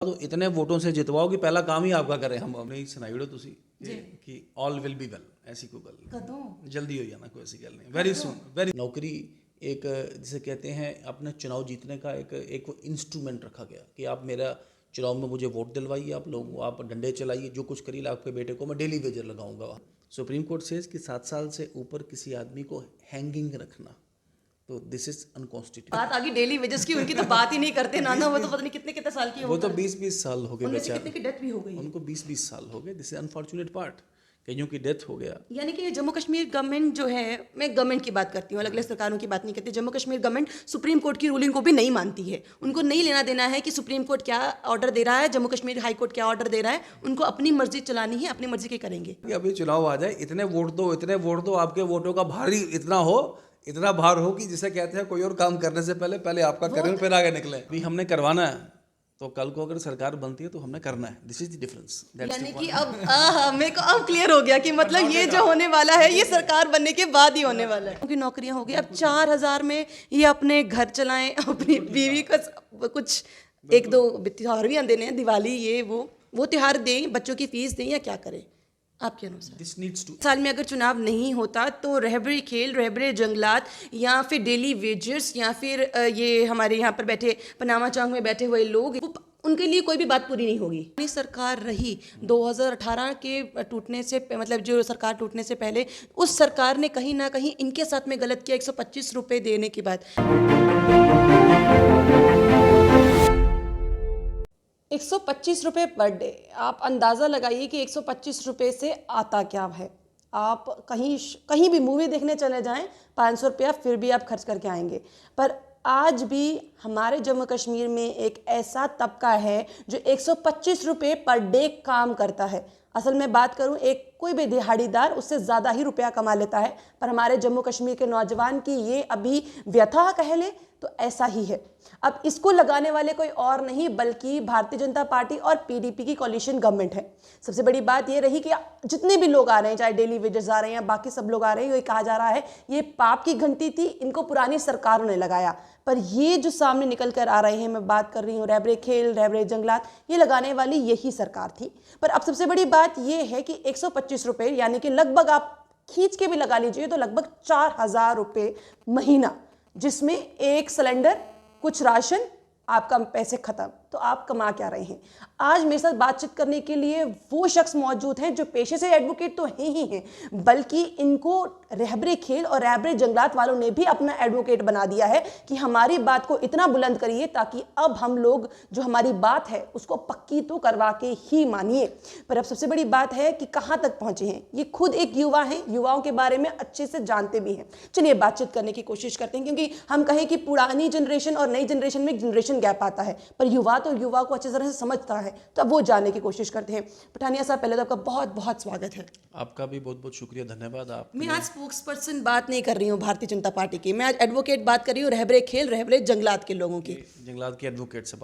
तो इतने वोटों से जितवाओ कि पहला काम ही आपका करें हम अपने सुनाई विड़ो तुसी कि ऑल विल बी वेल ऐसी कोई गल नहीं जल्दी हो जाना कोई ऐसी गल नहीं वेरी सुन वेरी नौकरी एक जिसे कहते हैं अपने चुनाव जीतने का एक इंस्ट्रूमेंट रखा गया कि आप मेरा चुनाव में मुझे वोट दिलवाइए आप लोग आप डंडे चलाइए जो कुछ करिए आपके बेटे को मैं डेली वेजर लगाऊंगा। सुप्रीम कोर्ट सेज कि 7 साल से ऊपर किसी आदमी को हैंगिंग रखना तो दिस इज अनकॉन्स्टिट्यूशनल। बात आगे डेली वेजेस की, उनकी तो बात ही नहीं करते नाना। वो तो पता नहीं कितने कितने साल की वो तो 20-20 साल हो गए उनमें से बेचारे, कितने की डेथ भी हो गई। उनको 20-20 साल हो गए। दिस इज अनफॉर्चुनेट पार्ट, कईयों की डेथ हो गया। यानी कि जम्मू कश्मीर गवर्नमेंट जो है, मैं गवर्नमेंट की बात करती हूँ, अलग अलग सरकारों की बात नहीं करती। Jammu Kashmir government supreme court की रूलिंग को भी नहीं मानती है। उनको नहीं लेना देना है कि सुप्रीम कोर्ट क्या ऑर्डर दे रहा है, जम्मू कश्मीर हाई कोर्ट क्या ऑर्डर दे रहा है। उनको अपनी मर्जी चलानी है, अपनी मर्जी के करेंगे। कि अभी चुनाव आ जाए, इतने वोट दो, आपके वोटों का भारी इतना भार हो कि जिसे कहते हैं कोई और काम करने से पहले आपका करें फिर आगे निकले। अभी हमने करवाना है तो कल को अगर सरकार बनती है तो हमने करना है। This is the difference. यानी कि अब मेरे को अब क्लियर हो गया कि मतलब ये जो होने वाला है ये सरकार बनने के बाद ही होने वाला है। क्योंकि नौकरियां हो गई, अब 4,000 में ये अपने घर चलाएं, अपनी बीवी को कुछ एक दो त्योहार भी आते हैं, दिवाली ये वो त्योहार दें, बच्चों की फीस दें, या क्या करें आपके अनुसार? This needs to. साल में अगर चुनाव नहीं होता तो रहबरे खेल, रहबरे जंगलात, या फिर डेली वेजर्स, या फिर ये हमारे यहाँ पर बैठे पनामा चौक में बैठे हुए लोग, उनके लिए कोई भी बात पूरी नहीं होगी। अपनी सरकार रही 2018 के टूटने से, मतलब जो सरकार टूटने से पहले, उस सरकार ने कहीं ना कहीं इनके साथ में गलत किया। 125 रुपये देने की बात, 125 रुपये पर डे, आप अंदाज़ा लगाइए कि 125 रुपये से आता क्या है। आप कहीं भी मूवी देखने चले जाएं, 500 रुपया फिर भी आप खर्च करके आएंगे। पर आज भी हमारे जम्मू कश्मीर में एक ऐसा तबका है जो 125 रुपये पर डे काम करता है। असल में बात करूं, एक कोई भी दिहाड़ीदार उससे ज़्यादा ही रुपया कमा लेता है, पर हमारे जम्मू कश्मीर के नौजवान की ये अभी व्यथा कह ले तो ऐसा ही है। अब इसको लगाने वाले कोई और नहीं बल्कि भारतीय जनता पार्टी और पीडीपी की कोalition गवर्नमेंट है। सबसे बड़ी बात ये रही कि जितने भी लोग आ रहे हैं, चाहे डेली वेजर्स आ रहे हैं या बाकी सब लोग आ रहे हैं, ये कहा जा रहा है ये पाप की घंटी थी, इनको पुरानी सरकारों ने लगाया। पर ये जो सामने निकल कर आ रहे हैं, मैं बात कर रही हूँ रहबरे खेल, रहबरे जंगलात, ये लगाने वाली यही सरकार थी। पर अब सबसे बड़ी बात ये है कि 125 रुपये, यानी कि लगभग आप खींच के भी लगा लीजिए तो लगभग 4,000 रुपये महीना, जिसमें एक सिलेंडर, कुछ राशन, आपका पैसे खत्म। तो आप कमा क्या रहे हैं? आज मेरे साथ बातचीत करने के लिए वो शख्स मौजूद हैं जो पेशे से एडवोकेट तो हैं ही हैं, बल्कि इनको रहबरे खेल और रहबरे जंगलात वालों ने भी अपना एडवोकेट बना दिया है कि हमारी बात को इतना बुलंद करिए ताकि अब हम लोग जो हमारी बात है उसको पक्की तो करवा के ही मानिए। पर अब सबसे बड़ी बात है कि कहाँ तक पहुँचे हैं। ये खुद एक युवा हैं, युवाओं के बारे में अच्छे से जानते भी हैं। चलिए बातचीत करने की कोशिश करते हैं, क्योंकि हम कहें कि पुरानी जनरेशन और नई जनरेशन में एक जनरेशन गैप आता है, पर युवा तो युवा को अच्छी तरह से समझता है, तो अब वो जानने की कोशिश करते हैं। पठानिया साहब, पहले तो आपका बहुत बहुत स्वागत है। आपका भी बहुत बहुत शुक्रिया, धन्यवाद। आप मैं आज स्पोक्स पर्सन बात नहीं कर रही हूँ भारतीय जनता पार्टी की, मैं आज एडवोकेट बात कर रही हूँ रहबरे खेल, रहबरे जंगलात के लोगों की। जंगलात के एडवोकेट से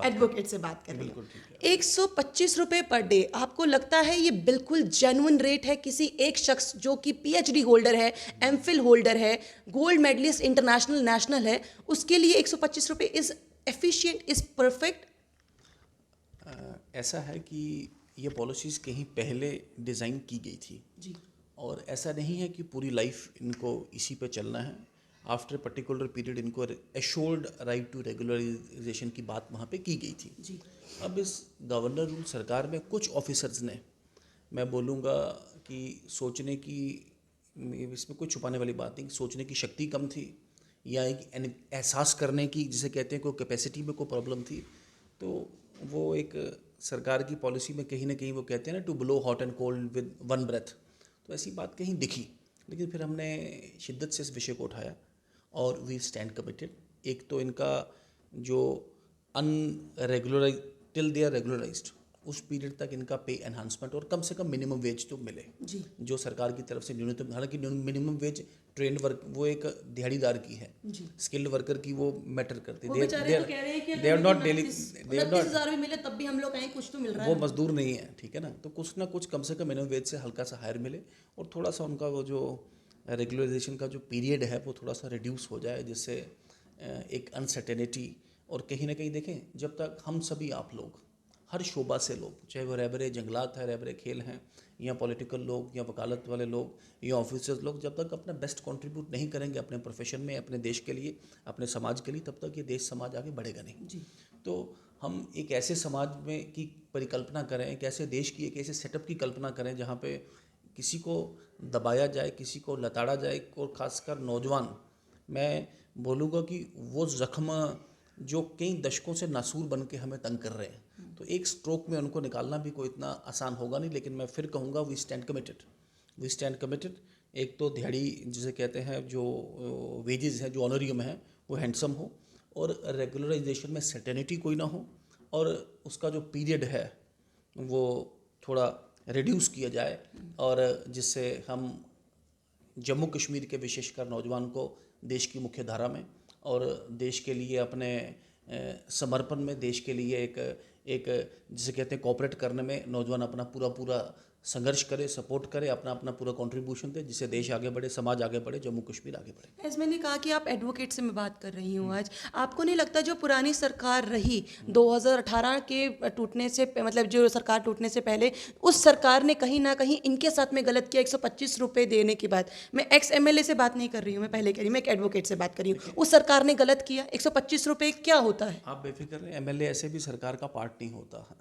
बात कर रही हूँ। 125 रुपये पर डे, आपको लगता है ये बिल्कुल जेन्युइन रेट है? किसी एक शख्स जो कि पीएचडी होल्डर है, एमफिल होल्डर है, गोल्ड मेडलिस्ट इंटरनेशनल नेशनल है, उसके लिए 125 रुपये इज एफिशिएंट, इज परफेक्ट? ऐसा है कि ये पॉलिसीज़ कहीं पहले डिज़ाइन की गई थी जी, और ऐसा नहीं है कि पूरी लाइफ इनको इसी पे चलना है। आफ्टर पर्टिकुलर पीरियड इनको एश्योर्ड राइट टू रेगुलराइजेशन की बात वहाँ पे की गई थी जी। अब इस गवर्नर रूल सरकार में कुछ ऑफिसर्स ने, मैं बोलूँगा कि सोचने की, इसमें कोई छुपाने वाली बात नहीं, सोचने की शक्ति कम थी या एक एहसास करने की, जिसे कहते हैं, कोई कैपेसिटी में कोई प्रॉब्लम थी। तो वो एक सरकार की पॉलिसी में कहीं ना कहीं वो कहते हैं ना, to blow hot and cold with one breath, तो ऐसी बात कहीं दिखी। लेकिन फिर हमने शिद्दत से इस विषय को उठाया और वी स्टैंड कमिटेड। एक तो इनका जो अनरेगुलराइज टिल दे आर रेगुलराइज्ड, उस पीरियड तक इनका पे एनहांसमेंट और कम से कम मिनिमम वेज तो मिले जी, जो सरकार की तरफ से न्यूनतम। हालांकि मिनिमम वेज ट्रेंड वर्क वो एक दिहाड़ीदार की है, स्किल्ड वर्कर की वो मैटर करती है। वो बेचारे तो कह रहे हैं कि दे आर नॉट डेली, 29,000 भी मिले तब भी हम लोग कहें कुछ तो मिल रहा है। वो मजदूर नहीं है, ठीक है ना। तो कुछ ना कुछ कम से कम मिनिमम वेज से हल्का सा हायर मिले और थोड़ा सा उनका वो जो रेगुलराइजेशन का जो पीरियड है वो थोड़ा सा रिड्यूस हो जाए, जिससे एक अनसर्टेनिटी। और कहीं ना कहीं देखें, जब तक हम सभी आप लोग हर शोबा से लोग, चाहे वो रहबरे जंगलात है, रहबरे खेल हैं, या पॉलिटिकल लोग, या वकालत वाले लोग, या ऑफिसर्स लोग, जब तक अपना बेस्ट कंट्रीब्यूट नहीं करेंगे अपने प्रोफेशन में, अपने देश के लिए, अपने समाज के लिए, तब तक ये देश समाज आगे बढ़ेगा नहीं। जी। तो हम एक ऐसे समाज में की परिकल्पना करें, एक ऐसे देश की, एक ऐसे सेटअप की कल्पना करें जहाँ पे किसी को दबाया जाए, किसी को लताड़ा जाए, और ख़ासकर नौजवान, मैं बोलूँगा कि वो ज़ख्म जो कई दशकों से नासूर बन के हमें तंग कर रहे हैं, तो एक स्ट्रोक में उनको निकालना भी कोई इतना आसान होगा नहीं। लेकिन मैं फिर कहूँगा we stand committed, we stand committed. एक तो दिहाड़ी जिसे कहते हैं, जो वेजेस हैं, जो ऑनरियम है, वो हैंडसम हो, और रेगुलराइजेशन में सर्टेनिटी कोई ना हो, और उसका जो पीरियड है वो थोड़ा रिड्यूस किया जाए, और जिससे हम जम्मू कश्मीर के विशेषकर नौजवान को देश की मुख्य धारा में और देश के लिए अपने समर्पण में, देश के लिए एक जिसे कहते हैं कोऑपरेट करने में नौजवान अपना पूरा संघर्ष करे, सपोर्ट करे, अपना अपना पूरा कंट्रीब्यूशन दे, जिससे देश आगे बढ़े, समाज आगे बढ़े, जम्मू कश्मीर आगे बढ़े। ऐसे मैंने कहा कि आप एडवोकेट से मैं बात कर रही हूँ आज, आपको नहीं लगता जो पुरानी सरकार रही 2018 के टूटने से मतलब जो सरकार टूटने से पहले, उस सरकार ने कहीं ना कहीं इनके साथ में गलत किया? 125 रुपये देने की बात, मैं एक्स एमएलए से बात नहीं कर रही हूँ, मैं पहले कह रही हूँ, मैं एक एडवोकेट से बात कर रही हूँ। उस सरकार ने गलत किया। 125 रुपये क्या होता है? आप बेफिक्र रहें, एमएलए ऐसे भी सरकार का पार्ट नहीं होता।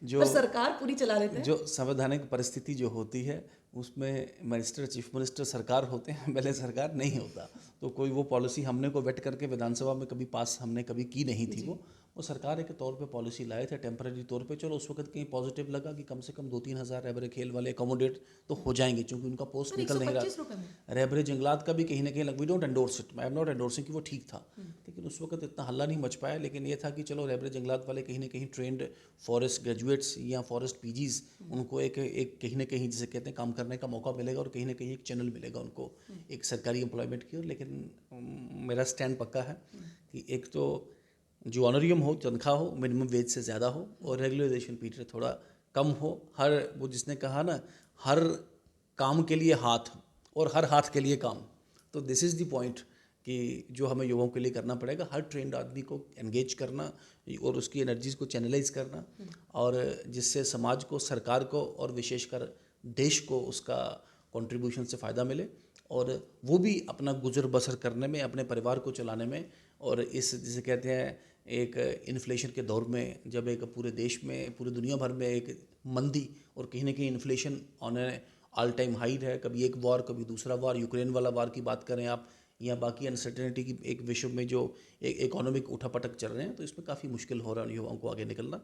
जो पर सरकार पूरी चला लेते हैं। जो संवैधानिक परिस्थिति जो होती है उसमें मिनिस्टर, चीफ मिनिस्टर सरकार होते हैं, एमएलए सरकार नहीं होता। तो कोई वो पॉलिसी हमने को वेट करके विधानसभा में कभी पास हमने कभी की नहीं थी। वो सरकार के तौर पे पॉलिसी लाए थे टेम्पररी तौर पे। चलो उस वक्त कहीं पॉजिटिव लगा कि कम से कम 2-3 हज़ार रहबरे खेल वाले अकोमोडेट तो हो जाएंगे, क्योंकि उनका पोस्ट निकल नहीं रहा। रहबरे जंगलात का भी कहीं ना कहीं we don't endorse it, I am not endorsing कि वो ठीक था, लेकिन उस वक्त इतना हल्ला नहीं मच पाया। लेकिन ये था कि चलो रहबरे जंगलात वाले कहीं ना कहीं ट्रेंड फॉरेस्ट ग्रेजुएट्स या फॉरेस्ट पीजीज, उनको एक कहीं ना कहीं जिसे कहते हैं काम करने का मौका मिलेगा, और कहीं ना कहीं एक चैनल मिलेगा उनको एक सरकारी एम्प्लॉयमेंट की ओर। लेकिन मेरा स्टैंड पक्का है कि एक तो जो ऑनरियम हो, तनख्वाह हो, मिनिमम वेज से ज़्यादा हो, और रेगुलराइजेशन पीरियड थोड़ा कम हो। हर वो जिसने कहा ना, हर काम के लिए हाथ और हर हाथ के लिए काम, तो दिस इज़ द पॉइंट कि जो हमें युवाओं के लिए करना पड़ेगा, हर ट्रेंड आदमी को एंगेज करना और उसकी एनर्जीज़ को चैनलाइज करना, और जिससे समाज को, सरकार को और विशेषकर देश को उसका कंट्रीब्यूशन से फ़ायदा मिले, और वो भी अपना गुजर बसर करने में, अपने परिवार को चलाने में, और इस जिसे कहते हैं एक इन्फ्लेशन के दौर में, जब एक पूरे देश में, पूरी दुनिया भर में एक मंदी और कहीं ना कहीं inflation on A all time high है, कभी एक वॉर, कभी दूसरा वॉर, यूक्रेन वाला वॉर की बात करें आप, या बाकी अनसर्टेनिटी की एक विश्व में जो एक इकोनॉमिक उठापटक चल रहे हैं, तो इसमें काफ़ी मुश्किल हो रहा है युवाओं को आगे निकलना।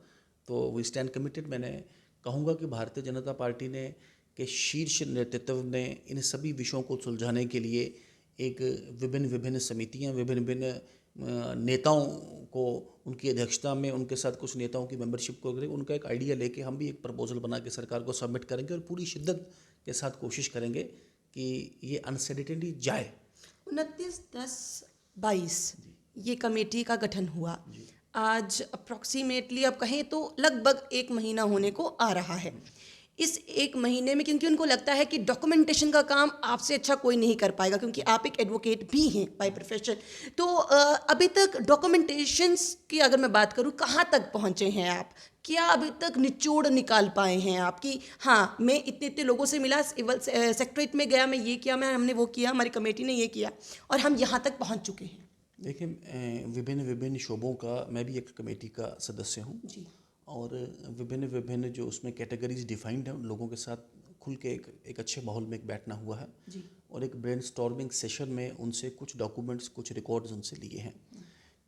तो वी स्टैंड कमिटेड। मैंने कहूँगा कि भारतीय जनता पार्टी ने के शीर्ष नेतृत्व ने इन सभी विषयों को सुलझाने के लिए एक विभिन्न समितियां, विभिन्न नेताओं को उनकी अध्यक्षता में, उनके साथ कुछ नेताओं की मेंबरशिप को करें, उनका एक आइडिया लेके हम भी एक प्रपोजल बना के सरकार को सबमिट करेंगे, और पूरी शिद्दत के साथ कोशिश करेंगे कि ये अनसर्टेनिटी जाए। 29/10/22 ये कमेटी का गठन हुआ। आज अप्रॉक्सीमेटली अब कहें तो लगभग 1 महीना होने को आ रहा है। इस 1 महीने में, क्योंकि उनको लगता है कि डॉक्यूमेंटेशन का काम आपसे अच्छा कोई नहीं कर पाएगा, क्योंकि आप एक एडवोकेट भी हैं बाय प्रोफेशन, तो अभी तक डॉक्यूमेंटेशंस की अगर मैं बात करूं, कहाँ तक पहुंचे हैं आप? क्या अभी तक निचोड़ निकाल पाए हैं आप कि हाँ, मैं इतने इतने लोगों से मिला, सिविल सेक्रेटरीट में गया, मैं ये किया, हमने वो किया, हमारी कमेटी ने ये किया, और हम यहाँ तक पहुँच चुके हैं? देखिए, विभिन्न शोबों का मैं भी एक कमेटी का सदस्य हूँ जी। और विभिन्न जो उसमें कैटेगरीज डिफाइंड हैं, उन लोगों के साथ खुल के एक अच्छे माहौल में एक बैठना हुआ है जी। और एक ब्रेनस्टॉर्मिंग सेशन में उनसे कुछ डॉक्यूमेंट्स, कुछ रिकॉर्ड्स उनसे लिए हैं।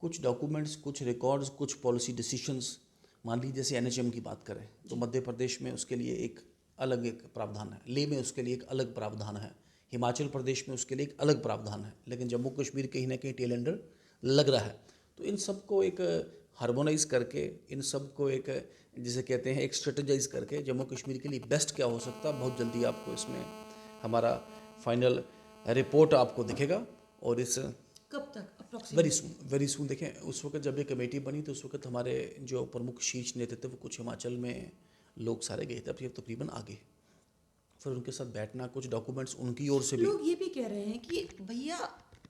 कुछ डॉक्यूमेंट्स, कुछ रिकॉर्ड्स, कुछ पॉलिसी डिसीशंस, मान लीजिए जैसे एनएचएम की बात करें तो मध्य प्रदेश में उसके लिए एक अलग एक प्रावधान है, लेह में उसके लिए एक अलग प्रावधान है, हिमाचल प्रदेश में उसके लिए एक अलग प्रावधान है, लेकिन जम्मू कश्मीर कहीं ना कहीं टेल एंडर लग रहा है। तो इन सब को एक हार्मोनाइज करके, इन सब को एक जिसे कहते हैं एक स्ट्रेटजाइज करके जम्मू कश्मीर के लिए बेस्ट क्या हो सकता है, बहुत जल्दी आपको इसमें हमारा फाइनल रिपोर्ट आपको दिखेगा। और इस कब तक? वेरी सून देखें, उस वक्त जब ये कमेटी बनी तो उस वक्त हमारे जो प्रमुख शीर्ष नेतृत्व कुछ हिमाचल में लोग सारे गए थे, अब ये तकरीबन आगे फिर उनके साथ बैठना, कुछ डॉक्यूमेंट्स उनकी ओर से भी। लोग ये भी कह रहे हैं कि भैया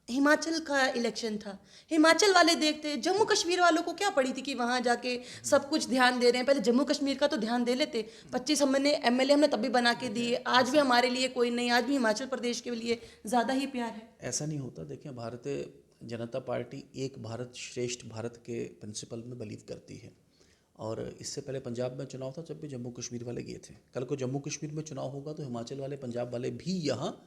हिमाचल का इलेक्शन था, हिमाचल वाले देखते, जम्मू कश्मीर वालों को क्या पड़ी थी कि वहाँ जाके सब कुछ ध्यान दे रहे हैं। पहले जम्मू कश्मीर का तो ध्यान दे लेते। 25 हमने एमएलए हमने तब भी बना के दिए, आज भी हमारे लिए कोई नहीं, आज भी हिमाचल प्रदेश के लिए ज़्यादा ही प्यार है। ऐसा नहीं होता। देखिए, भारतीय जनता पार्टी एक भारत श्रेष्ठ भारत के प्रिंसिपल में बिलीव करती है। और इससे पहले पंजाब में चुनाव था, जब भी जम्मू कश्मीर वाले गए थे। कल को जम्मू कश्मीर में चुनाव होगा तो हिमाचल वाले, पंजाब वाले भी यहाँ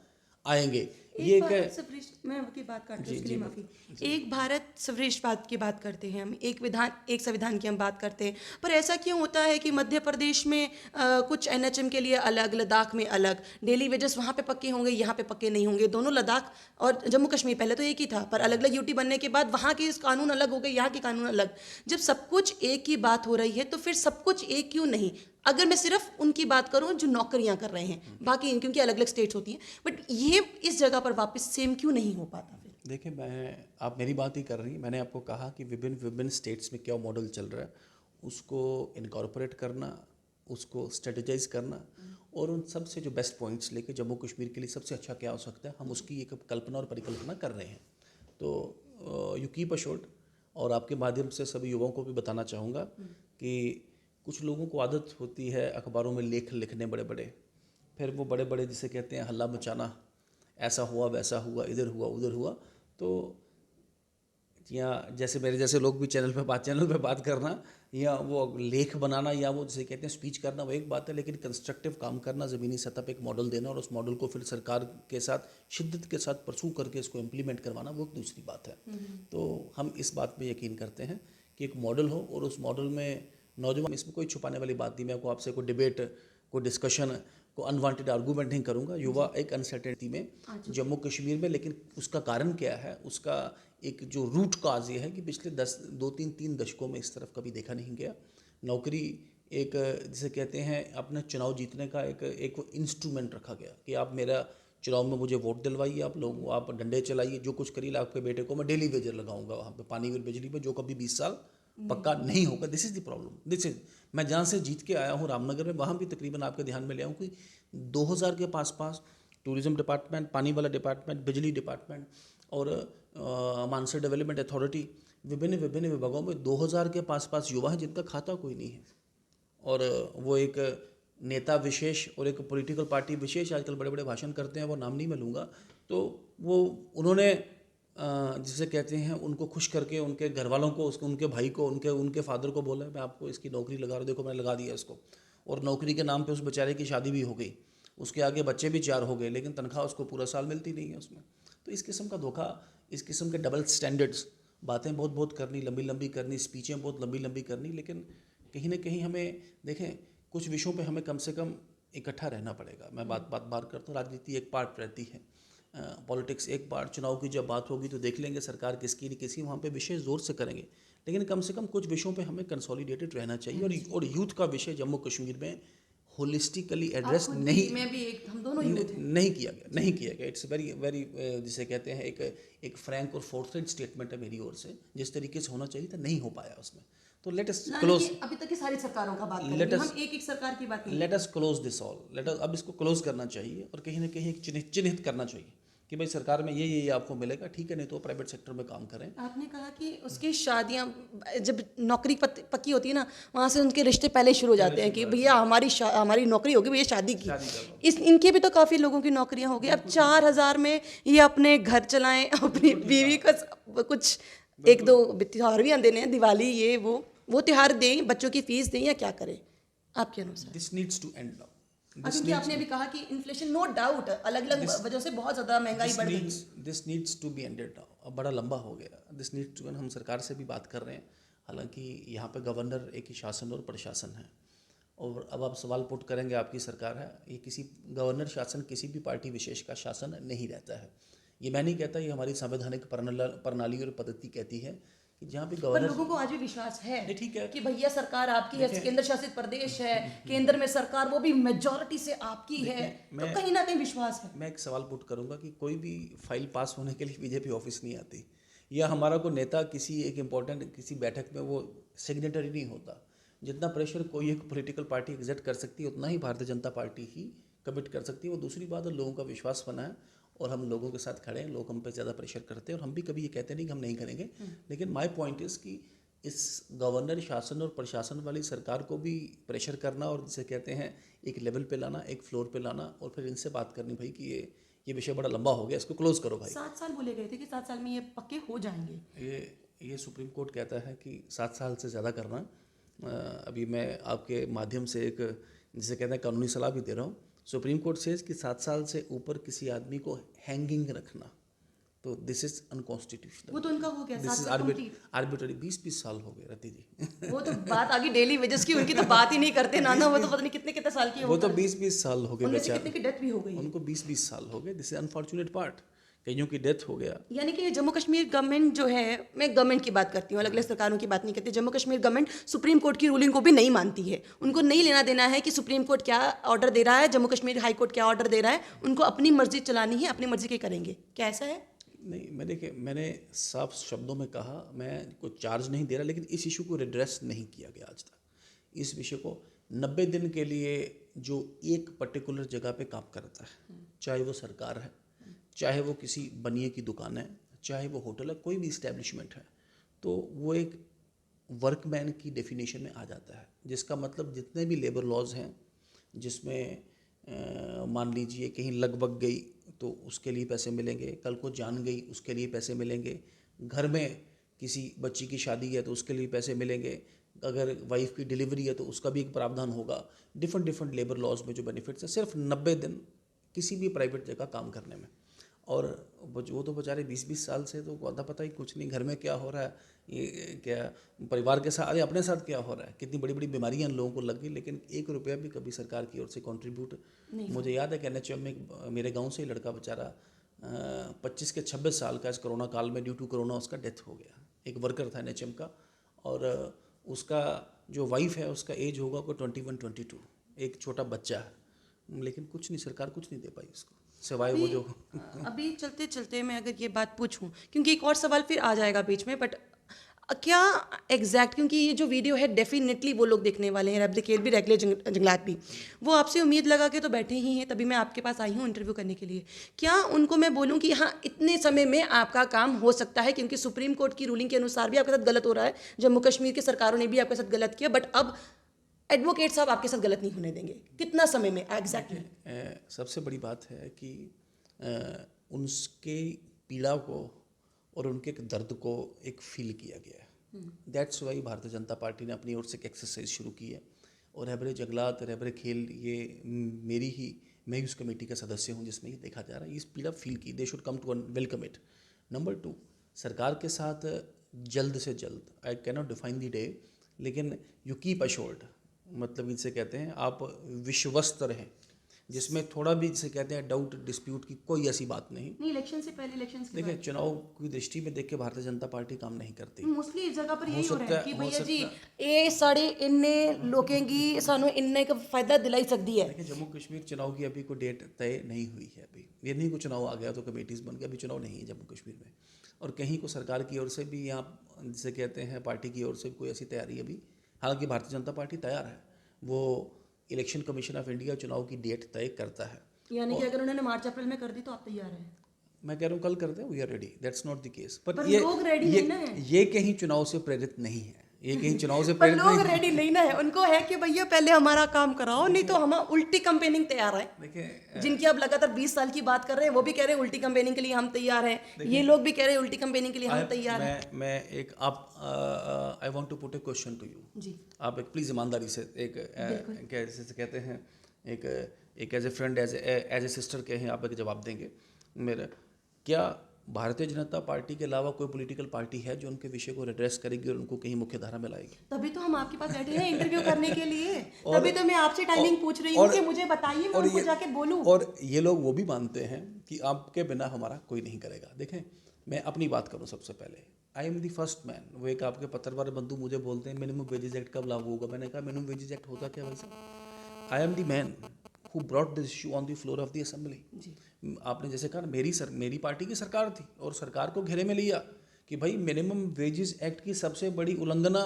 आएंगे। ये एक एक भारत श्रेष्ठ, मैं आपकी बात काट रही हूँ, उसके लिए माफी। एक भारत श्रेष्ठ बात की बात करते हैं हम, एक विधान एक संविधान की हम बात करते हैं, पर ऐसा क्यों होता है कि मध्य प्रदेश में कुछ एनएचएम के लिए अलग, लद्दाख में अलग, डेली वेजेस वहाँ पे पक्के होंगे, यहाँ पे पक्के नहीं होंगे। दोनों लद्दाख और जम्मू कश्मीर पहले तो एक ही था, पर अलग अलग यूटी बनने के बाद वहाँ के कानून अलग हो गए, यहाँ के कानून अलग। जब सब कुछ एक ही बात हो रही है तो फिर सब कुछ एक क्यों नहीं? अगर मैं सिर्फ उनकी बात करूं जो नौकरियां कर रहे हैं, बाकी क्योंकि अलग अलग स्टेट्स होती हैं, बट ये इस जगह पर वापस सेम क्यों नहीं हो पाता फिर? देखिए, आप मेरी बात ही कर रही हैं। मैंने आपको कहा कि विभिन्न विभिन्न स्टेट्स में क्या मॉडल चल रहा है, उसको इनकॉर्पोरेट करना, उसको स्ट्रेटजाइज करना, और उन सब से जो बेस्ट पॉइंट्स लेके जम्मू कश्मीर के लिए सबसे अच्छा क्या हो सकता है, हम उसकी एक कल्पना और परिकल्पना कर रहे हैं। तो यू कीप अश्योर्ड। और आपके माध्यम से सभी युवाओं को भी बताना चाहूँगा कि कुछ लोगों को आदत होती है अखबारों में लेख लिखने बड़े बड़े, फिर वो बड़े बड़े जिसे कहते हैं हल्ला मचाना, ऐसा हुआ वैसा हुआ, इधर हुआ उधर हुआ। तो या जैसे मेरे जैसे लोग भी चैनल पे बात करना, या वो लेख बनाना, या वो जिसे कहते हैं स्पीच करना, वो एक बात है। लेकिन कंस्ट्रक्टिव काम करना, ज़मीनी सतह पे एक मॉडल देना और उस मॉडल को फिर सरकार के साथ शिद्दत के साथ परसू करके इसको इम्प्लीमेंट करवाना, वो एक दूसरी बात है। तो हम इस बात पे यकीन करते हैं कि एक मॉडल हो और उस मॉडल में नौजवान, इसमें कोई छुपाने वाली बात नहीं। मैं को आपसे कोई डिबेट, कोई डिस्कशन, को अनवांटेड आर्गूमेंट नहीं करूंगा। युवा एक अनसर्टेनिटी में जम्मू कश्मीर में, लेकिन उसका कारण क्या है, उसका एक जो रूट काज ये है कि पिछले 3 दशकों में इस तरफ कभी देखा नहीं गया। नौकरी एक जिसे कहते हैं अपना चुनाव जीतने का एक इंस्ट्रूमेंट रखा गया कि आप मेरा चुनाव में मुझे वोट दिलवाइए, आप लोग, आप डंडे चलाइए, जो कुछ करिए, आपके बेटे को मैं डेली वेजर लगाऊंगा वहाँ पे पानी और बिजली पे, जो कभी 20 साल पक्का नहीं होगा। This is the problem. This is, मैं जहाँ से जीत के आया हूँ रामनगर में, वहाँ भी तकरीबन आपके ध्यान में ले आऊँ कि 2000 के पास टूरिज्म डिपार्टमेंट, पानी वाला डिपार्टमेंट, बिजली डिपार्टमेंट और मानसर डेवलपमेंट अथॉरिटी, विभिन्न विभिन्न विभागों में 2000 के पास युवा हैं जिनका खाता कोई नहीं है। और वो एक नेता विशेष और एक पॉलिटिकल पार्टी विशेष आजकल बड़े बड़े भाषण करते हैं, वो नाम नहीं मैं लूँगा। तो वो उन्होंने जिसे कहते हैं उनको खुश करके उनके घर वालों को, उसको, उनके भाई को, उनके फादर को बोला मैं आपको इसकी नौकरी लगा रहा हूँ, देखो मैंने लगा दिया इसको। और नौकरी के नाम पे उस बेचारे की शादी भी हो गई, उसके आगे बच्चे भी 4 हो गए, लेकिन तनख्वाह उसको पूरा साल मिलती नहीं है उसमें। तो इस किस्म का धोखा, इस किस्म के डबल स्टैंडर्ड्स, बातें बहुत बहुत करनी, लंबी लंबी करनी, स्पीचें बहुत लंबी लंबी करनी, लेकिन कहीं ना कहीं हमें देखें कुछ विषयों पे हमें कम से कम इकट्ठा रहना पड़ेगा। मैं बात करता हूँ, राजनीति एक पार्ट रहती है, पॉलिटिक्स एक पार्ट। चुनाव की जब बात होगी तो देख लेंगे सरकार किसकी नहीं किसकी, वहाँ पे विषय ज़ोर से करेंगे, लेकिन कम से कम कुछ विषयों पे हमें कंसोलिडेटेड रहना चाहिए। और यूथ का विषय जम्मू कश्मीर में होलिस्टिकली एड्रेस नहीं, मैं भी एक, हम दोनों यूथ हैं। नहीं किया गया। इट्स वेरी वेरी जिसे कहते हैं एक फ्रैंक और फोर्थराइट स्टेटमेंट है मेरी ओर से, जिस तरीके से होना चाहिए था नहीं हो पाया उसमें। तो लेट अस क्लोज, अभी तक की सारी सरकारों का बात करेंगे हम, एक एक सरकार की बात नहीं। Let us close this all, let us अब इसको क्लोज करना चाहिए और कहीं ना कहीं एक चिन्हित करना चाहिए कि भाई सरकार में ये आपको मिलेगा, ठीक है, नहीं तो प्राइवेट सेक्टर में काम करें। आपने कहा कि उसकी शादियां, जब नौकरी पक्की होती है ना, वहाँ से उनके रिश्ते पहले शुरू हो जाते हैं कि भैया हमारी नौकरी होगी, भैया शादी की। इनके भी तो काफ़ी लोगों की नौकरियां हो गई। अब 4000 में ये अपने घर चलाएं, अपनी बीवी का कुछ, एक दो त्यौहार भी आते हैं, दिवाली, ये वो त्यौहार दें, बच्चों की फीस दें, या क्या करें आपके अनुसार? This needs to end now. क्योंकि आपने अभी कहा कि इन्फ्लेशन, नो डाउट, अलग अलग वजह से बहुत ज़्यादा महंगाई बढ़ गई। This needs to be ended now. अब बड़ा लंबा हो गया, दिस नीड्स टू। हम सरकार से भी बात कर रहे हैं, हालांकि यहाँ पे गवर्नर एक ही शासन और प्रशासन है। और अब आप सवाल पुट करेंगे, आपकी सरकार है, ये किसी गवर्नर शासन किसी भी पार्टी विशेष का शासन नहीं रहता है। ये मैं नहीं कहता, ये हमारी संवैधानिक प्रणाली और पद्धति कहती है कि जहाँ पे पर गवर्नर, लोगों को आज भी विश्वास है ठीक है कि भैया सरकार आपकी है, केंद्र शासित प्रदेश है, केंद्र में सरकार वो भी मेजॉरिटी से आपकी है, तो कहीं ना कहीं विश्वास है। मैं एक सवाल पुट करूंगा कि कोई भी फाइल पास होने के लिए बीजेपी ऑफिस नहीं आती, या हमारा को नेता किसी एक इम्पोर्टेंट किसी बैठक में वो सिग्नेटरी नहीं होता। जितना प्रेशर कोई एक पॉलिटिकल पार्टी एग्जर्ट कर सकती है, उतना ही भारतीय जनता पार्टी ही कमिट कर सकती है। वो दूसरी बात है, लोगों का विश्वास बना है और हम लोगों के साथ खड़े हैं, लोग हम पे ज़्यादा प्रेशर करते हैं और हम भी कभी ये कहते नहीं कि हम नहीं करेंगे। लेकिन माय पॉइंट इज़ कि इस गवर्नर शासन और प्रशासन वाली सरकार को भी प्रेशर करना और जिसे कहते हैं एक लेवल पे लाना, एक फ्लोर पे लाना और फिर इनसे बात करनी भाई कि ये विषय बड़ा लंबा हो गया, इसको क्लोज करो भाई। 7 साल बोले गए थे कि 7 साल में ये पक्के हो जाएंगे। ये सुप्रीम कोर्ट कहता है कि 7 साल से ज़्यादा करना। अभी मैं आपके माध्यम से एक जिसे कहते हैं कानूनी सलाह भी दे रहा हूँ। सुप्रीम कोर्ट सेज कि 7 साल से ऊपर किसी आदमी को हैंगिंग रखना, तो दिस इज अनकॉन्स्टिट्यूशनल। वो तो उनका हो गया, दिस 7 इज साल कंप्लीट। आर्बिट्ररी। 20-20 साल हो गए रति जी। वो तो बात आगे डेली वेजेस की, उनकी तो बात ही नहीं करते ना, वो तो पता नहीं कितने कितने साल की वो तो 20-20 साल हो गए उनमें से बेचारे, कितने की डेथ भी हो गई। उनको 20-20 साल हो गए। दिस इज अनफॉर्चुनेट पार्ट, कईयों की डेथ हो गया। यानी कि जम्मू कश्मीर गवर्नमेंट जो है, मैं गवर्नमेंट की बात करती हूँ, अलग अलग सरकारों की बात नहीं करती, Jammu Kashmir government supreme court की रूलिंग को भी नहीं मानती है। उनको नहीं लेना देना है कि सुप्रीम कोर्ट क्या ऑर्डर दे रहा है, जम्मू कश्मीर हाई कोर्ट क्या ऑर्डर दे रहा है, उनको अपनी मर्जी चलानी है, अपनी मर्जी के करेंगे। क्या ऐसा है? नहीं, मैंने साफ शब्दों में कहा, मैं कोई चार्ज नहीं दे रहा, लेकिन इस इशू को रिड्रेस नहीं किया गया आज तक। इस विषय को 90 दिन के लिए जो एक पर्टिकुलर जगह पे काम करता है, चाहे वो सरकार है, चाहे वो किसी बनिए की दुकान है, चाहे वो होटल है, कोई भी इस्टेब्लिशमेंट है, तो वो एक वर्कमैन की डेफिनेशन में आ जाता है। जिसका मतलब जितने भी लेबर लॉज हैं जिसमें मान लीजिए कहीं लगभग गई तो उसके लिए पैसे मिलेंगे, कल को जान गई उसके लिए पैसे मिलेंगे, घर में किसी बच्ची की शादी है तो उसके लिए पैसे मिलेंगे, अगर वाइफ की डिलीवरी है तो उसका भी एक प्रावधान होगा। डिफरेंट लेबर लॉज में जो बेनिफिट्स है, सिर्फ 90 दिन किसी भी प्राइवेट जगह काम करने में। और वो तो बेचारे 20-20 साल से तो पता ही कुछ नहीं, घर में क्या हो रहा है, ये क्या परिवार के साथ, अरे अपने साथ क्या हो रहा है, कितनी बड़ी बड़ी बीमारियां इन लोगों को लग गई, लेकिन 1 रुपया भी कभी सरकार की ओर से कंट्रीब्यूट। मुझे याद है कि NHM में मेरे गांव से ही लड़का बेचारा 25 के 26 साल का इस कोरोना काल में ड्यू टू कोरोना उसका डेथ हो गया। एक वर्कर था NHM का, और उसका जो वाइफ है उसका एज होगा कोई 21-22, एक छोटा बच्चा है, लेकिन कुछ नहीं, सरकार कुछ नहीं दे पाई उसको, सिवाय वो जो अभी चलते चलते मैं अगर ये बात पूछूं, क्योंकि एक और सवाल फिर आ जाएगा बीच में, बट क्या एग्जैक्ट, क्योंकि ये जो वीडियो है डेफिनेटली वो लोग देखने वाले हैं, रेप्लिकेट भी, रेगुलर जंगलात भी, वो आपसे उम्मीद लगा के तो बैठे ही हैं, तभी मैं आपके पास आई हूँ इंटरव्यू करने के लिए। क्या उनको मैं बोलूँ कि हाँ इतने समय में आपका काम हो सकता है, क्योंकि सुप्रीम कोर्ट की रूलिंग के अनुसार भी आपके साथ गलत हो रहा है, जम्मू कश्मीर की सरकारों ने भी आपके साथ गलत किया, बट अब एडवोकेट साहब आपके साथ गलत नहीं होने देंगे, कितना समय में एग्जैक्टली? सबसे बड़ी बात है कि उनके पीड़ा को और उनके दर्द को एक फील किया गया है। That's why Bharatiya Janata party ने अपनी ओर से एक एक्सरसाइज शुरू की है, और रहबरे जंगलात, रहबरे खेल, ये मैं ही उस कमेटी का सदस्य हूँ जिसमें ये देखा जा रहा है, इस पीड़ा फील की, they should come to welcome it. Number 2, सरकार के साथ जल्द से जल्द, I can not define the day, लेकिन यू कीप अश्योर्ड, मतलब इनसे कहते हैं आप विश्वस्त रहें, जिसमें थोड़ा भी जिसे कहते हैं डाउट, डिस्प्यूट की कोई ऐसी बात नहीं। इलेक्शन से पहले, इलेक्शन के देखिए, चुनाव की दृष्टि में देख के भारतीय जनता पार्टी काम नहीं करती। मोस्टली इस जगह पर यही हो रहा है कि हो भैया जी सकता ये साढ़े इन्ने लोगों की सानू इन्ने का फायदा दिलाई सकती है। देखिए, जम्मू कश्मीर चुनाव की अभी कोई डेट तय नहीं हुई है। अभी ये नहीं, कोई चुनाव आ गया तो कमेटीज़ बन गया, अभी चुनाव नहीं है जम्मू कश्मीर में, और कहीं को सरकार की ओर से भी, यहाँ जिसे कहते हैं पार्टी की ओर से कोई ऐसी तैयारी अभी, हालांकि भारतीय जनता पार्टी तैयार है, वो इलेक्शन कमीशन ऑफ इंडिया चुनाव की डेट तय करता है। यानी कि अगर उन्होंने मार्च अप्रैल में कर दी तो आप तैयार हैं? मैं कह रहा हूँ कल कर दें, we are ready, that's not the case. पर लोग रेडी नहीं ना है। ये कहीं चुनाव से प्रेरित नहीं है, ये कहीं चुनाव से पर प्रेरित लोग नहीं रेडी नहीं ना है, उनको है कि भैया पहले हमारा काम कराओ, नहीं तो हम उल्टी कंपेनिंग तैयार है। देखिए, जिनकी आप लगातार 20 साल की बात कर रहे हैं, वो भी कह रहे हैं उल्टी कंपेनिंग के लिए हम तैयार हैं, ये लोग भी कह रहे हैं उल्टी कंपेनिंग के लिए हम तैयार हैं। मैं एक आप I want to put a question to you ji, आप एक प्लीज़ ईमानदारी से एक कैसे कहते हैं, एक as a friend, as a sister कहें, आप एक जवाब देंगे मेरा। क्या भारतीय जनता पार्टी के अलावा कोई पॉलिटिकल पार्टी है जो उनके विषय को एड्रेस करेगी और उनको कहीं मुख्य धारा में लाएगी? तभी तो हम आपके पास बैठे हैं इंटरव्यू करने के लिए, तभी तो मैं आपसे टाइमिंग पूछ रही हूँ कि मुझे बताइए, मैं उनको जाके बोलूँ। और ये लोग वो भी मानते हैं कि आपके बिना हमारा कोई नहीं करेगा। देखें, मैं अपनी बात करूँ सबसे पहले, I am the first man. वो एक आपके पत्रकार बंधु मुझे बोलते हैं मिनिमम वेजेस एक्ट कब लागू होगा, मैंने कहा मिनिमम वेजेस एक्ट होता क्या वैसे? I am the man who brought this issue on the floor of the assembly. आपने जैसे कहा, मेरी पार्टी की सरकार थी और सरकार को घेरे में लिया कि भाई मिनिमम वेजेस एक्ट की सबसे बड़ी उल्लंघना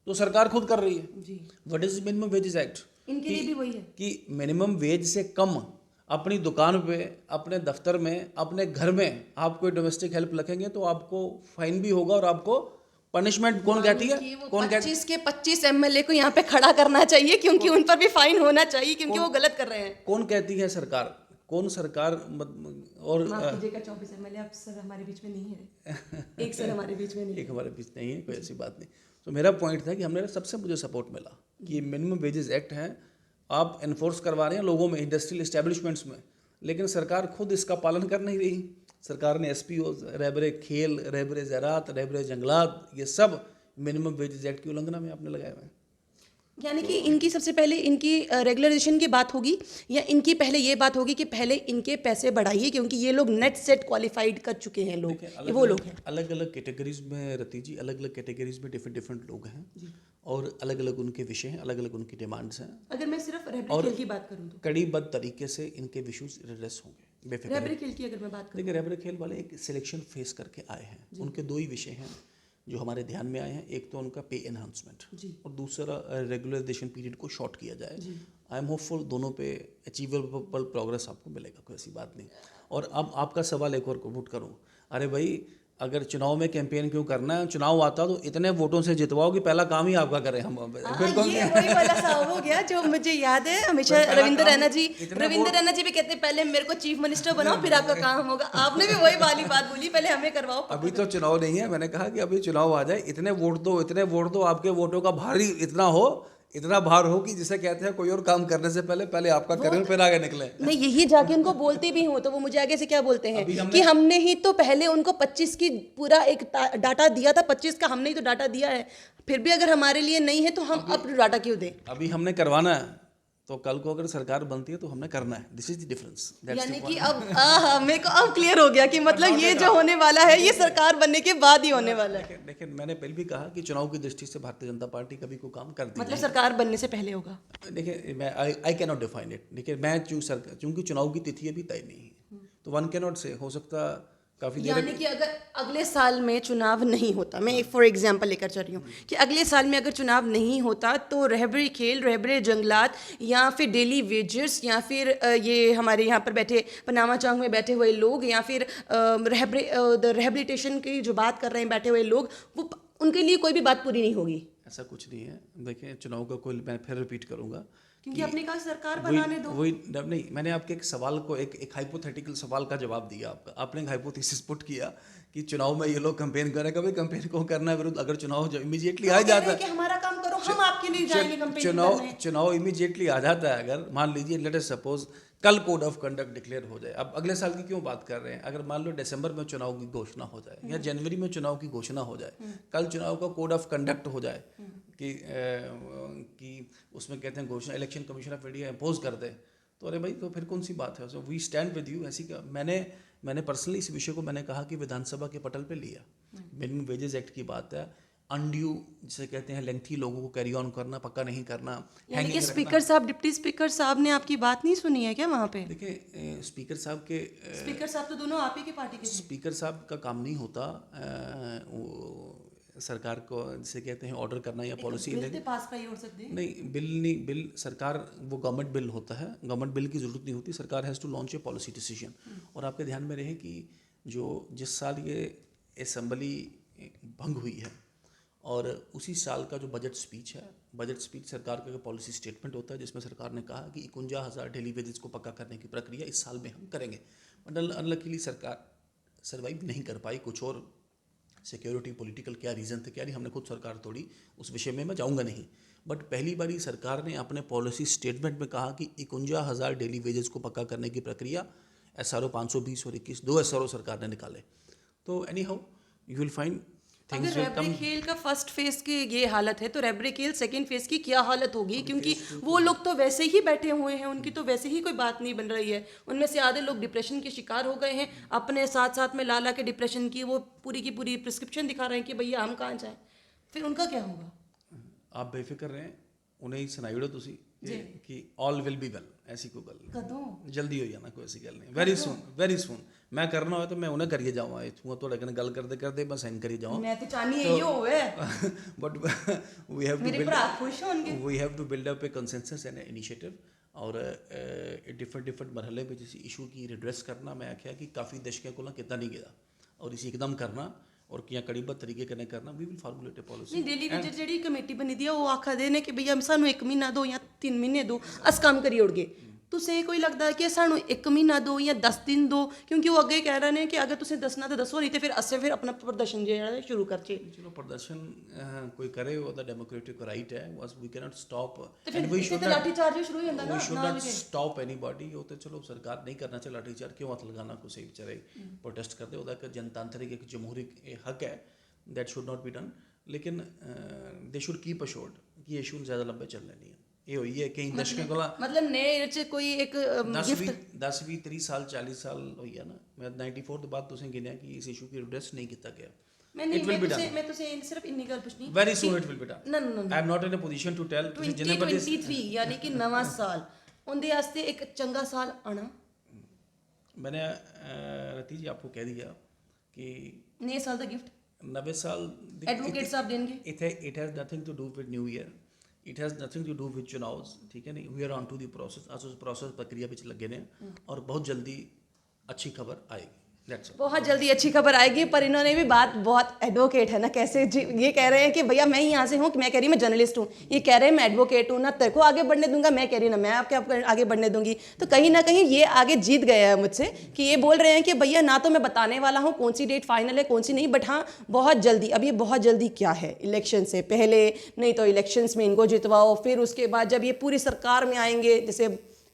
तो सरकार खुद कर रही है। What is minimum wages act? इनके लिए भी वही है कि मिनिमम वेज से कम अपनी दुकान पे, अपने दफ्तर में, अपने घर में आप कोई डोमेस्टिक हेल्प रखेंगे तो आपको फाइन भी होगा और आपको पनिशमेंट कौन कहती है? कि वो कौन कहती 25 के 25 एमएलए को यहाँ पे खड़ा करना चाहिए, क्योंकि उन पर भी फाइन होना चाहिए, क्योंकि वो गलत कर रहे हैं। कौन कहती है सरकार? कौन सरकार और माफ कीजिएगा, 24 एमएलए अब सर हमारे बीच में नहीं है। एक सर हमारे बीच में नहीं है। एक हमारे बीच नहीं है, कोई ऐसी बात नहीं। तो मेरा पॉइंट था कि हमने सबसे मुझे सपोर्ट मिला कि ये मिनिमम वेजेस एक्ट है, आप इन्फोर्स करवा रहे हैं लोगों में, इंडस्ट्रियल इस्टेब्लिशमेंट्स में, लेकिन सरकार खुद इसका पालन कर नहीं रही। सरकार ने एसपीओ, रहबरे खेल, रहबरे ज़राअत, रहबरे जंगलात, ये सब मिनिमम वेजेस एक्ट की उल्लंघना में आपने लगाए हुए हैं। यानी कि इनकी सबसे पहले इनकी रेगुलराइजेशन की बात होगी, या इनकी पहले ये बात होगी कि पहले इनके पैसे बढ़ाइए, क्योंकि ये लोग नेट सेट क्वालिफाइड कर चुके हैं लोग, ये वो लोग हैं। अलग अलग कैटेगरीज में रति जी, अलग अलग कैटेगरीज में डिफरेंट डिफरेंट लोग हैं और अलग अलग उनके विषय हैं, अलग अलग उनकी डिमांड्स हैं। अगर मैं सिर्फ रहबरे खेल की बात करूँ तो कड़ीबद्ध तरीके से इनके इश्यूज एड्रेस होंगे, बेफिक्र। रहबरे खेल की अगर मैं बात करूँ, देखिए रहबरे खेल वाले एक सिलेक्शन फेस करके आए हैं, उनके दो ही विषय हैं जो हमारे ध्यान में आए हैं। एक तो उनका पे एनहांसमेंट और दूसरा रेगुलराइजेशन पीरियड को शॉर्ट किया जाए। आई एम होपफुल दोनों पे अचीवेबल प्रोग्रेस आपको मिलेगा, कोई ऐसी बात नहीं। और अब आपका सवाल एक और पुट करूँ, अरे भाई अगर चुनाव में कैंपेन क्यों करना है? चुनाव आता तो इतने वोटों से जितवाओ कि पहला काम ही आपका करें हम। ये वही वाला सा हो गया जो मुझे याद है हमेशा रविंद्र रैना जी भी कहते हैं पहले मेरे को चीफ मिनिस्टर बनाओ फिर आपका काम होगा। आपने भी वही वाली बात बोली, पहले हमें करवाओ। अभी तो चुनाव नहीं है, मैंने कहा कि अभी चुनाव आ जाए, इतने वोट दो, आपके वोटों का भारी इतना भार हो कि जिसे कहते हैं कोई और काम करने से पहले आपका करें फिर आगे निकले। मैं यही जाके उनको बोलती भी हूँ तो वो मुझे आगे से क्या बोलते हैं कि हमने ही तो पहले उनको 25 की पूरा एक डाटा दिया था, 25 का हमने ही तो डाटा दिया है, फिर भी अगर हमारे लिए नहीं है तो हम अब डाटा क्यों दें? अभी हमने करवाना है तो कल को अगर सरकार बनती है तो हमने करना है। This is the difference. यानी कि अब मेरे को अब क्लियर हो गया कि मतलब ये जो होने वाला है ये सरकार बनने के बाद ही होने वाला है। लेकिन मैंने पहले भी कहा कि चुनाव की दृष्टि से भारतीय जनता पार्टी कभी कोई काम करती मतलब सरकार बनने से पहले होगा। देखिए मैं आई कैन नॉट डिफाइन इट। देखिए मैं चूंकि चुनाव की तिथि अभी तय नहीं है तो वन कैन नॉट से हो सकता काफ़ी देर। यानी कि अगर अगले साल में चुनाव नहीं होता, मैं फॉर एग्जांपल लेकर चल रही हूँ कि अगले साल में अगर चुनाव नहीं होता तो रहबरे खेल, रहबरे जंगलात या फिर डेली वेजर्स या फिर ये हमारे यहाँ पर बैठे पनामा चौक में बैठे हुए लोग या फिर रिहेबिलिटेशन की जो बात कर रहे हैं बैठे हुए लोग, वो उनके लिए कोई भी बात पूरी नहीं होगी। ऐसा कुछ नहीं है। देखिए चुनाव का कोई, मैं फिर रिपीट करूँगा क्योंकि आपने कहा सरकार बनाने दो। वही नहीं, मैंने आपके एक सवाल को एक हाइपोथेटिकल सवाल का जवाब दिया। आपने एक हाइपोथेसिस पुट किया कि चुनाव में ये लोग कैंपेन करें। कभी कैंपेन को करना है विरुद्ध, अगर चुनाव जब इमीडिएटली आ जाता है, हमारा काम करो, हम आपके लिए जाएंगे कैंपेन करने। चुनाव इमीडिएटली आ जाता है, अगर मान लीजिए लेट अस सपोज कल कोड ऑफ कंडक्ट डिक्लेयर हो जाए, अब अगले साल की क्यों बात कर रहे हैं, अगर मान लो दिसंबर में चुनाव की घोषणा हो जाए या जनवरी में चुनाव की घोषणा हो जाए, कल चुनाव का कोड ऑफ कंडक्ट हो जाए कि उसमें कहते हैं घोषणा election commission of India impose कर दे, तो अरे भाई तो फिर कौन सी बात है। So we stand with you. ऐसी का मैंने पर्सनली इस विषय को मैंने कहा कि विधानसभा के पटल पे लिया। मिनिमम वेजेस एक्ट की बात है, अनड्यू जिसे कहते हैं लेंथी लोगों को कैरी ऑन करना, पक्का नहीं करना। यानी कि स्पीकर साहब, डिप्टी स्पीकर साहब ने आपकी बात नहीं सुनी है क्या वहाँ पे? देखिए स्पीकर साहब तो दोनों आप ही की पार्टी के। स्पीकर साहब का काम नहीं होता सरकार को जिसे कहते हैं ऑर्डर करना या पॉलिसी पास का ही हो सकते हैं। नहीं, बिल सरकार वो गवर्नमेंट बिल होता है, गवर्नमेंट बिल की ज़रूरत नहीं होती। सरकार has to launch a policy decision. और आपके ध्यान में रहे कि जिस साल ये असेंबली भंग हुई है और उसी साल का जो बजट स्पीच सरकार का पॉलिसी स्टेटमेंट होता है जिसमें सरकार ने कहा कि 51,000 डेली वेजेस को पक्का करने की प्रक्रिया इस साल में हम करेंगे। बट अनलकीली सरकार सर्वाइव नहीं कर पाई, कुछ और सिक्योरिटी पॉलिटिकल क्या रीज़न थे क्या नहीं, हमने खुद सरकार तोड़ी, उस विषय में मैं जाऊंगा नहीं। बट पहली बारी सरकार ने अपने पॉलिसी स्टेटमेंट में कहा कि 51,000 डेली वेजेस को पक्का करने की प्रक्रिया SRO 520 और 21 2 SRO सरकार ने निकाले। तो any how you will find अगर रहबरे खेल का फर्स्ट फेज की ये हालत है तो रहबरे खेल सेकंड फेज की क्या हालत होगी? क्योंकि वो लोग तो वैसे ही बैठे हुए हैं, उनकी तो वैसे ही कोई बात नहीं बन रही है। उनमें से आधे लोग डिप्रेशन के शिकार हो गए हैं, अपने साथ में ला के डिप्रेशन की वो पूरी की पूरी प्रिस्क्रिप्शन दिखा रहे हैं कि भैया हम कहाँ जाएं। फिर उनका क्या होगा? आप बेफिक्र रहें, उन्हें ही सुनाई दो तुसी कि ऑल विल बी वेल। ऐसी कोई गल नहीं, जल्दी हो जाना, कोई ऐसी गल नहीं। वेरी सुन मैं करना हो तो मैं उन्हें करिए जाऊँगा, इतने तो लेकिन गल करते मैं साइन करिए जाऊँ। मैं तो चाहनी है यो होवे but we have to build up a consensus and initiative. और डिफरेंट मरहले पे जिस इशू की रिड्रेस करना मैं आख्या कि काफ़ी दशकें को कितना नहीं गया और इसी एकदम करना और किया कड़ीबद्ध तरीके कन्नै करना we will formulate a policy नहीं डेली विजिट जेह्ड़ी कमेटी बनी दी है वो आखा दे ने कि भैया सानू 1 महीना दो या 3 महीने दो अस कम्म करी ओड़गे तुसें कोई लगदा है कि सानू 1 महीना दो या 10 दिन दो क्योंकि वो अग्गे कह रहे हैं कि अगर तुसें दसना तो दसो नहीं तो फिर असें फिर अपना प्रदर्शन जेह्ड़ा शुरू करचे चलो प्रदर्शन कोई करे ओह्दा डेमोक्रेटिक राइट है बस वी कैन नॉट स्टॉप ते फिर इत्थे ते लाठी चार्ज शुरू हो जांदा ना we should not stop anybody वो तो चलो सरकार नहीं करना चाहिए लाठी चार्ज क्यों हत्थ लगाना कुछ बेचारे प्रोटेस्ट करते ओह्दा एक जनतांत्रिक एक जमहूरी हक है that should not be done लेकिन दे शुड कीप अशोर्ड कि ये इशू ज़्यादा लंबे चलने नहीं है ये होई है केईं दशकें कोला मतलब नए च कोई एक 10-20-30 साल 40 साल होई है ना मैं 94 तो बाद तुसें गिनेआ कि इस इशू की एड्रेस नहीं किया गया मैं तुसें सिर्फ इन्नी गल पुछनी very soon it will be done ना ना I am not in a position to tell 2023 यानी कि नवा साल उनके वास्ते एक चंगा साल आना मैंने रति जी आपको कह दिया कि नए साल का गिफ्ट 90 साल एडवोकेट साहब देंगे it has nothing to do with new year it has nothing to do with चुनाव ठीक है नहीं we are on to the process us उस प्रोसेस प्रक्रिया विच लगे ने और बहुत जल्दी अच्छी खबर आएगी बहुत जल्दी अच्छी खबर आएगी पर इन्होंने भी बात बहुत एडवोकेट है ना कैसे ये कह रहे हैं कि भैया मैं ही यहाँ से हूँ कि मैं कह रही मैं जर्नलिस्ट हूँ ये कह रहे हैं मैं एडवोकेट हूँ ना तेरे को आगे बढ़ने दूंगा मैं कह रही ना मैं आपके आगे बढ़ने दूंगी तो कहीं ना कहीं ये आगे जीत गए हैं मुझसे कि ये बोल रहे हैं कि भैया ना तो मैं बताने वाला हूँ कौन सी डेट फाइनल है कौन सी नहीं बट हाँ बहुत जल्दी अब ये बहुत जल्दी क्या है इलेक्शन से पहले नहीं तो इलेक्शंस में इनको जितवाओ फिर उसके बाद जब ये पूरी सरकार में आएंगे जैसे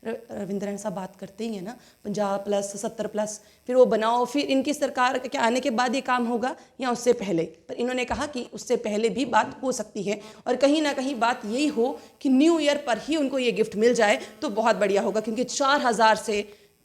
रविंद्रन साहब बात करते ही है ना 50+ 70+ फिर वो बनाओ फिर इनकी सरकार के आने के बाद ये काम होगा या उससे पहले पर इन्होंने कहा कि उससे पहले भी बात हो सकती है और कहीं ना कहीं बात यही हो कि न्यू ईयर पर ही उनको ये गिफ्ट मिल जाए तो बहुत बढ़िया होगा क्योंकि 4000 से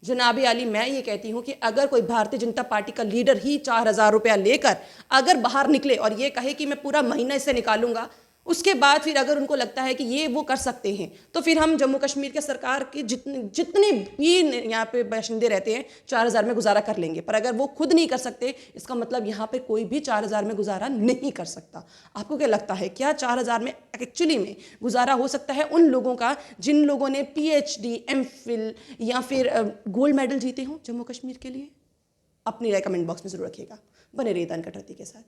जनाब आली मैं ये कहती हूँ कि अगर कोई भारतीय जनता पार्टी का लीडर ही 4000 रुपया लेकर अगर बाहर निकले और ये कहे कि मैं पूरा महीना इससे निकालूंगा उसके बाद फिर अगर उनको लगता है कि ये वो कर सकते हैं तो फिर हम जम्मू कश्मीर के सरकार के जितने भी यहाँ पे बाशिंदे रहते हैं 4000 में गुजारा कर लेंगे पर अगर वो खुद नहीं कर सकते इसका मतलब यहाँ पे कोई भी 4000 में गुजारा नहीं कर सकता। आपको क्या लगता है क्या 4000 में एक्चुअली में गुजारा हो सकता है उन लोगों का जिन लोगों ने PhD MPhil या फिर गोल्ड मेडल जीते हों जम्मू कश्मीर के लिए? अपनी राय कमेंट बॉक्स में जरूर रखिएगा। बने रहिए दान कटौती के साथ।